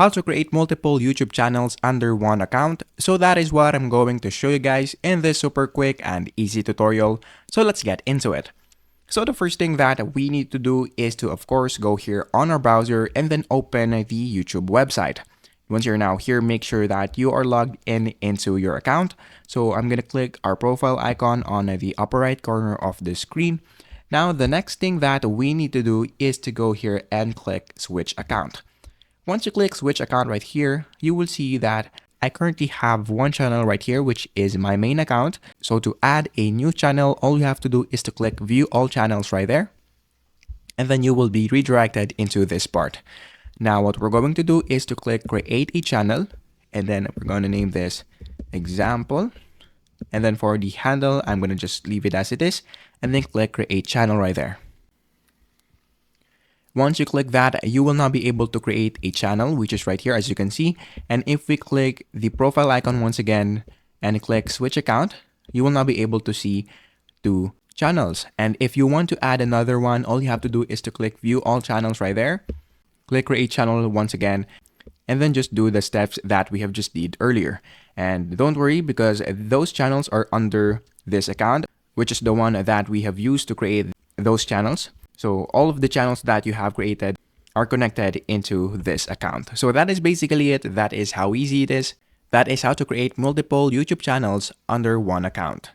how to create multiple YouTube channels under one account. So that is what I'm going to show you guys in this super quick and easy tutorial. So let's get into it. So the first thing that we need to do is to, of course, go here on our browser and then open the YouTube website. Once you're now here, make sure that you are logged in into your account. So I'm going to click our profile icon on the upper right corner of the screen. Now, the next thing that we need to do is to go here and click switch account. Once you click switch account right here, you will see that I currently have one channel right here, which is my main account. So to add a new channel, all you have to do is to click view all channels right there. And then you will be redirected into this part. Now, what we're going to do is to click create a channel, and then we're going to name this example. And then for the handle, I'm going to just leave it as it is, and then click create channel right there. Once you click that, you will now be able to create a channel, which is right here, as you can see. And if we click the profile icon once again and click switch account, you will now be able to see two channels. And if you want to add another one, all you have to do is to click view all channels right there. Click create channel once again, and then just do the steps that we have just did earlier. And don't worry, because those channels are under this account, which is the one that we have used to create those channels. So all of the channels that you have created are connected into this account. So that is basically it. That is how easy it is. That is how to create multiple YouTube channels under one account.